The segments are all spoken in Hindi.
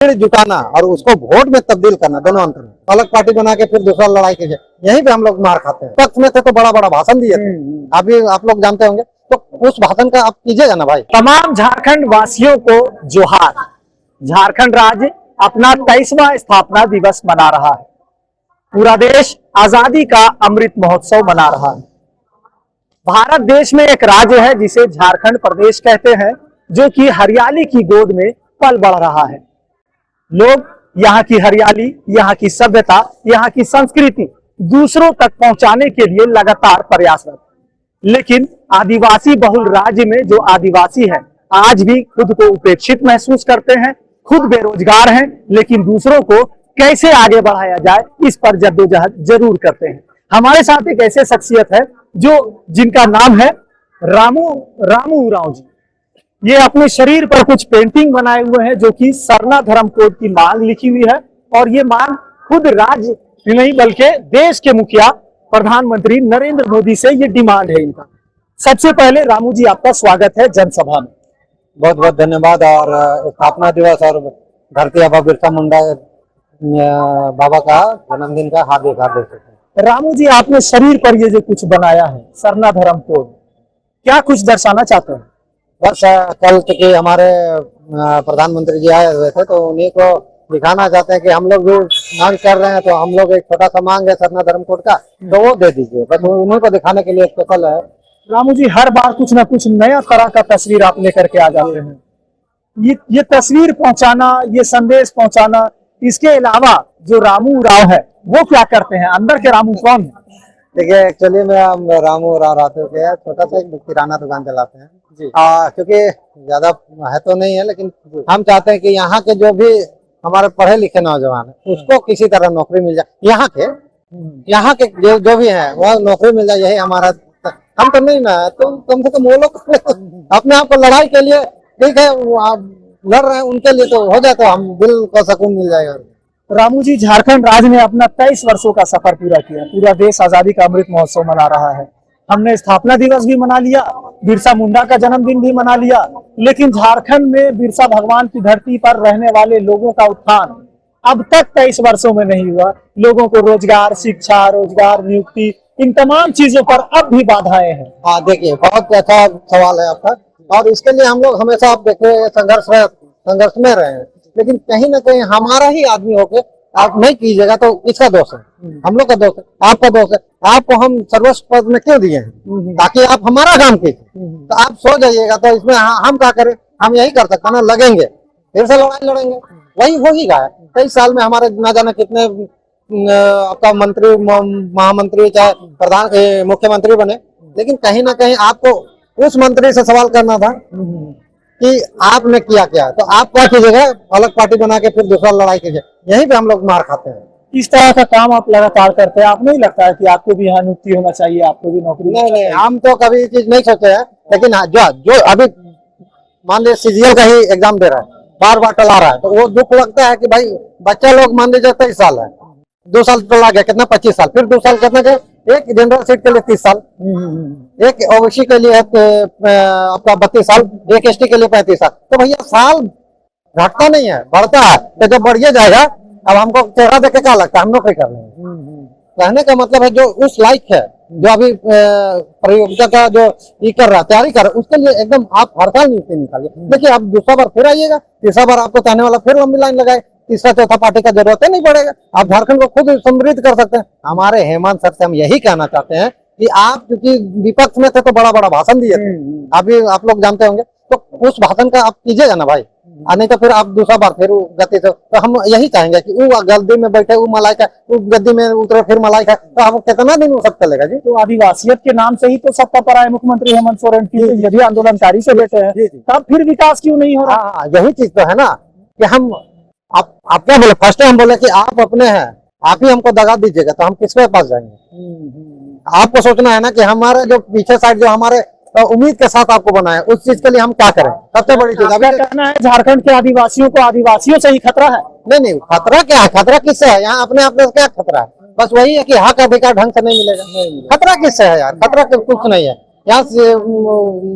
जुटाना और उसको वोट में तब्दील करना, दोनों अंतर है। अलग पार्टी बना के फिर दूसरा लड़ाई कीजिए, यहीं पे हम लोग मार खाते हैं। पक्ष में थे तो बड़ा बड़ा भाषण दिए थे, अभी आप लोग जानते होंगे, तो उस भाषण का आप कीजिएगा ना भाई। तमाम झारखंड वासियों को जोहार। झारखंड राज्य अपना 23वां स्थापना दिवस मना रहा है। पूरा देश आजादी का अमृत महोत्सव मना रहा है। भारत देश में एक राज्य है जिसे झारखंड प्रदेश कहते हैं, जो कि हरियाली की गोद में पल बढ़ रहा है। लोग यहाँ की हरियाली, यहाँ की सभ्यता, यहाँ की संस्कृति दूसरों तक पहुंचाने के लिए लगातार प्रयासरत। लेकिन आदिवासी बहुल राज्य में जो आदिवासी हैं, आज भी खुद को उपेक्षित महसूस करते हैं, खुद बेरोजगार हैं, लेकिन दूसरों को कैसे आगे बढ़ाया जाए इस पर जद्दोजहद जरूर करते हैं। हमारे साथ एक ऐसे शख्सियत है जिनका नाम है रामू उरांव जी। ये अपने शरीर पर कुछ पेंटिंग बनाए हुए हैं, जो कि सरना धर्म कोड की मांग लिखी हुई है, और ये मांग खुद राज्य नहीं बल्कि देश के मुखिया प्रधानमंत्री नरेंद्र मोदी से ये डिमांड है इनका। सबसे पहले रामू जी, आपका स्वागत है जनसभा में। बहुत बहुत धन्यवाद। और स्थापना दिवस और धरती आबा बिरसा मुंडा बाबा का जन्मदिन का हार्दिक हार्दिक। रामू जी, आपने शरीर पर ये जो कुछ बनाया है सरना धर्म कोड, क्या कुछ दर्शाना चाहते हैं? बस कल के हमारे प्रधानमंत्री जी आए हुए थे, तो उन्हीं को दिखाना चाहते हैं कि हम लोग भी मांग कर रहे हैं, तो हम लोग एक छोटा सा मांग है सरना धर्म कोड का, तो वो दे दीजिए। बस उन्हीं को दिखाने के लिए स्पेशल है। रामू जी, हर बार कुछ ना कुछ नया तरह का तस्वीर आप लेकर के आ जाते हैं। ये तस्वीर पहुंचाना, ये संदेश पहुंचाना, इसके अलावा जो रामू उरांव है वो क्या करते हैं? अंदर के रामू कौन है? देखिए, एक्चुअली में हम रामू उरांव रहते हैं, छोटा सा एक किराना दुकान चलाते हैं जी। क्योंकि ज्यादा है तो नहीं है, लेकिन हम चाहते हैं कि यहाँ के जो भी हमारे पढ़े लिखे नौजवान है उसको किसी तरह नौकरी मिल जाए। यहाँ के जो भी है वो नौकरी मिल जाए, यही हमारा। हम तो नहीं ना, तो कम से कम वो लोग अपने आप को लड़ाई के लिए ठीक है, लड़ रहे हैं, उनके लिए तो हो जाए तो हम दिल को सुकून मिल जाएगा। रामू जी, झारखंड राज्य ने अपना 23 वर्षों का सफर पूरा किया। पूरा देश आजादी का अमृत महोत्सव मना रहा है। हमने स्थापना दिवस भी मना लिया, बिरसा मुंडा का जन्मदिन भी मना लिया, लेकिन झारखंड में बिरसा भगवान की धरती पर रहने वाले लोगों का उत्थान अब तक 23 वर्षों में नहीं हुआ। लोगों को रोजगार, शिक्षा, नियुक्ति, इन तमाम चीजों पर अब भी बाधाएं हैं। हाँ, देखिए, बहुत अच्छा सवाल है आपका, और इसके लिए हम लोग हमेशा आप देखिए संघर्ष में रहे हैं, लेकिन कहीं ना कहीं हमारा ही आदमी होके आप नहीं कीजिएगा तो इसका दोष है, हम लोग का दोष है, आपका दोष है। आपको हम सर्वोच्च पद में क्यों दिए हैं? ताकि आप हमारा काम कीजिए। तो आप सो जाइएगा तो इसमें हम क्या करें? हम यही कर सकते हैं ना, लगेंगे फिर से लड़ाई लड़ेंगे, वही हो ही गया है। 23 साल में हमारे ना जाने कितने आपका मंत्री, महामंत्री, चाहे प्रधान, मुख्यमंत्री बने, लेकिन कहीं ना कहीं आपको उस मंत्री से सवाल करना था कि आपने किया क्या। तो आप क्या कीजिएगा? अलग पार्टी बना के फिर दूसरा लड़ाई कीजिए, यहीं पे हम लोग मार खाते हैं। इस तरह का काम आप लगातार करते हैं, आप नहीं लगता है कि आपको भी यहाँ नियुक्ति होना चाहिए, आपको भी नौकरी? नहीं, हम तो कभी चीज नहीं सोचे हैं, लेकिन जो अभी मान लीजिए CGL का ही एग्जाम दे रहा है, बार बार टला रहा है, तो वो दुख लगता है कि भाई बच्चा लोग मान लीजिए 23 साल है, 2 साल टला गया, कितना 25 साल, फिर 2 साल कितना गया, एक जनरल सीट के लिए 30 साल, एक OBC के लिए आपका 32 साल, एक ST के लिए 35 साल। तो भैया साल घटता नहीं है, बढ़ता है। तो जब बढ़िए जाएगा, अब हमको चेहरा देख के क्या लगता है हम नौकरी कर लेंगे। कहने का मतलब है जो उस लायक है, जो अभी प्रतियोगिता का जो ये कर रहा है, तैयारी कर रहा है, उसके लिए एकदम आप हर साल नियुक्ति निकालिए। देखिए, आप दूसरा बार फिर आइएगा, तीसरा बार आपको चाहने वाला फिर लंबी लाइन लगाए, तीसरा चौथा पार्टी का जरूरत ही नहीं पड़ेगा। आप झारखंड को खुद समृद्ध कर सकते हैं। हमारे हेमंत सर से हम यही कहना चाहते हैं कि आप क्योंकि विपक्ष में थे तो बड़ा बड़ा भाषण दिए थे, अभी आप लोग जानते होंगे, तो उस भाषण का आप कीजिएगा ना भाई, नहीं तो फिर आप दूसरा बार फिर गति से। तो हम यही चाहेंगे कि वो गद्दी में बैठे, वो मलाई का, वो गद्दी में उतरे फिर मलाई का, तो हम कितना दिन वो सब चलेगा जी। तो आदिवासियत के नाम से ही तो सत्ता पर आए मुख्यमंत्री हेमंत सोरेन की, यदि आंदोलनकारी से बैठे हैं तब फिर विकास क्यों नहीं हो रहा? हाँ, यही चीज तो है ना कि हम आप क्या बोले, फर्स्ट हम बोले कि आप अपने हैं, आप ही हमको दगा दीजिएगा, तो हम किसके पास जाएंगे? आपको सोचना है ना कि हमारे जो पीछे साइड जो हमारे उम्मीद के साथ आपको बनाया, उस चीज के लिए हम क्या करें? सबसे बड़ी चीज क्या कहना है, झारखंड के आदिवासियों को आदिवासियों से ही खतरा है? नहीं, खतरा क्या है? खतरा किससे है? यहाँ अपने आप में क्या खतरा है? बस वही है कि हक अधिकार ढंग से नहीं मिलेगा। खतरा किससे है यार? खतरा कुछ नहीं है। यहाँ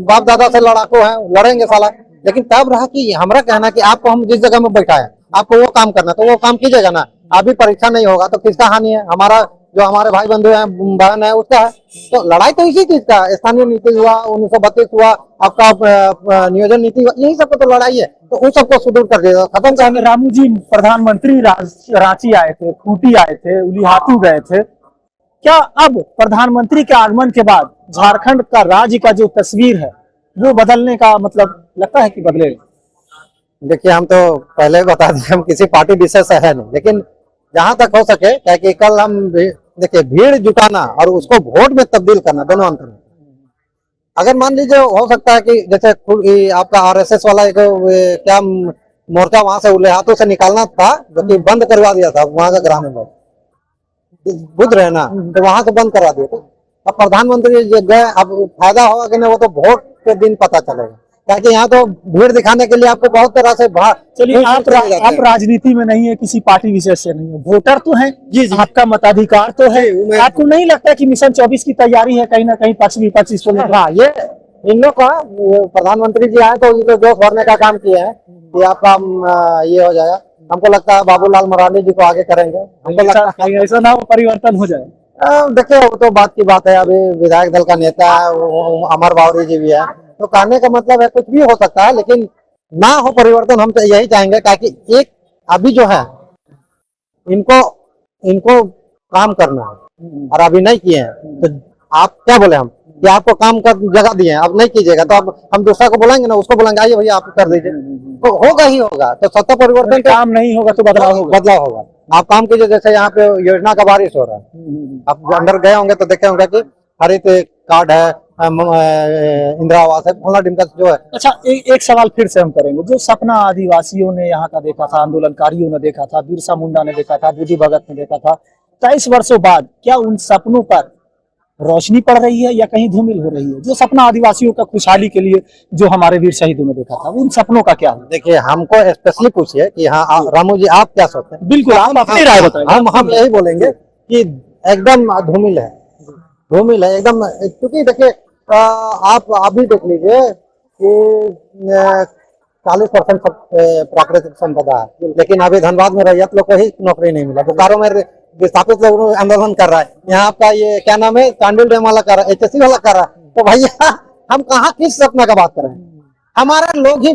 बाप दादा से लड़ाकू है, लड़ेंगे साला, लेकिन तब रहा कि हमारा कहना कि आपको हम जिस जगह में बैठाए आपको वो काम करना, तो वो काम कीजिएगा ना। अभी परीक्षा नहीं होगा तो किसका हानि है? हमारा, जो हमारे भाई बंधु हैं, बहन है, उसका है। तो लड़ाई तो इसी चीज का, स्थानीय नीति हुआ, 1932 हुआ, आपका नियोजन नीति हुआ, यही सबको तो लड़ाई है। तो उन सबको सुदूर कर दिया, खत्म कर। रामू जी, प्रधानमंत्री रांची आए थे, खूंटी आए थे, उलिहातू गए थे। क्या अब प्रधानमंत्री के आगमन के बाद झारखंड का राज्य का जो तस्वीर है वो बदलने का मतलब लगता है कि बदलेगा? देखिए, हम तो पहले ही बता दें, हम किसी पार्टी विशेष से है नहीं, लेकिन जहां तक हो सके, क्या कि कल हम देखिए भीड़ जुटाना और उसको वोट में तब्दील करना, दोनों अंतर है। अगर मान लीजिए हो सकता है कि जैसे आपका आरएसएस वाला एक क्या मोर्चा वहां से उल्लेहातों से निकालना था, जो कि बंद करवा दिया था वहां का ग्रामीण लोग, बुझ रहे ना, तो वहां से बंद करवा दिया। तो अब प्रधानमंत्री गए, अब फायदा होगा कि नहीं वो तो वोट के दिन पता चलेगा, ताकि यहाँ तो भीड़ दिखाने के लिए आपको बहुत तरह से चलिए, आप राजनीति में नहीं है, किसी पार्टी विशेष से नहीं है, वोटर तो है जी जी, आपका मताधिकार तो है। आपको नहीं लगता कि मिशन 24 की तैयारी है कहीं ना कहीं पक्ष विपक्ष इसको लेकर? हाँ, ये इन लोग का, प्रधानमंत्री जी आए तो ये लोग जोश भरने का काम किया है कि आपका ये हो जाएगा। हमको लगता है बाबूलाल मरांडी जी को आगे करेंगे, हमको लगता है ऐसा ना हो परिवर्तन हो जाए। देखिए, वो तो बात की बात है। अभी विधायक दल का नेता है, अमर बावरी जी भी है, तो कहने का मतलब है कुछ भी हो सकता है, लेकिन ना हो परिवर्तन। हम तो यही चाहेंगे, ताकि एक अभी जो है इनको काम करना है और अभी नहीं किए हैं, तो आप क्या बोले हम कि आपको काम कर जगह दिए हैं, अब नहीं कीजिएगा तो अब हम दूसरा को बुलाएंगे ना, उसको बुलाएंगे, आइए भैया आप कर दीजिए, तो होगा ही होगा। तो सत्ता परिवर्तन, काम नहीं होगा तो बदलाव होगा। आप काम कीजिए, जैसे यहाँ पे योजना का बारिश हो रहा है, आप अंदर गए होंगे तो देखे होंगे कि हरित कार्ड है, इंदिरा आवास है, फला ढिमका जो है। अच्छा, एक सवाल फिर से हम करेंगे। जो सपना आदिवासियों ने यहाँ का देखा था, आंदोलनकारियों ने देखा था, बिरसा मुंडा ने देखा था, बुद्धि भगत ने देखा था, 23 वर्षों बाद क्या उन सपनों पर रोशनी पड़ रही है या कहीं धूमिल हो रही है? जो सपना आदिवासियों का खुशहाली के लिए जो हमारे वीर शहीदों ने देखा था, उन सपनों का क्या है? देखिए, हमको स्पेशली पूछिए कि हाँ रामू जी आप क्या सोचते हैं? बिल्कुल, आप अपनी राय बताइए। हम यही बोलेंगे कि एकदम धूमिल है, धूमिल है एकदम। क्योंकि देखिए, आप अभी देख लीजिए कि 40% प्राकृतिक संपदा है, लेकिन अभी धनबाद में रैयत लोग को ही नौकरी नहीं मिला। बोकारो में विस्थापित लोग आंदोलन कर रहा है, यहाँ आपका ये क्या नाम है, चांडिल डैम वाला कर रहा है, एचएससी वाला कर रहा है। तो भैया हम कहाँ किस सपना का बात कर रहे हैं? हमारे लोग ही,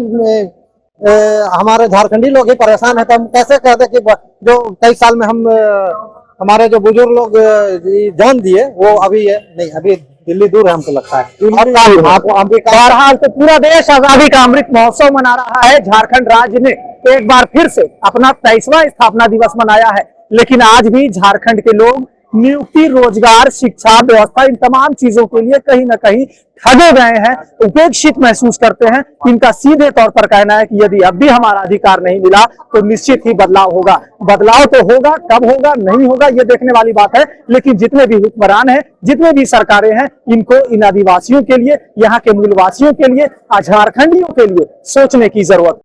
हमारे झारखंडी लोग ही परेशान है, तो हम कैसे कहते कि जो 23 साल में हम हमारे जो बुजुर्ग लोग जान दिए वो अभी है नहीं, अभी दिल्ली दूर है हमको लगता है। बहरहाल तो पूरा देश आजादी का अमृत महोत्सव मना रहा है। झारखंड राज्य ने एक बार फिर से अपना 23वां स्थापना दिवस मनाया है, लेकिन आज भी झारखंड के लोग नियुक्ति, रोजगार, शिक्षा व्यवस्था, इन तमाम चीजों के लिए कहीं ना कहीं ठगे गए हैं, उपेक्षित महसूस करते हैं। इनका सीधे तौर पर कहना है कि यदि अब भी हमारा अधिकार नहीं मिला तो निश्चित ही बदलाव होगा। बदलाव तो होगा, कब होगा नहीं होगा ये देखने वाली बात है, लेकिन जितने भी हुक्मरान हैं, जितने भी सरकारें हैं, इनको इन आदिवासियों के लिए, यहाँ के मूलवासियों के लिए, झारखंडियों के लिए सोचने की जरूरत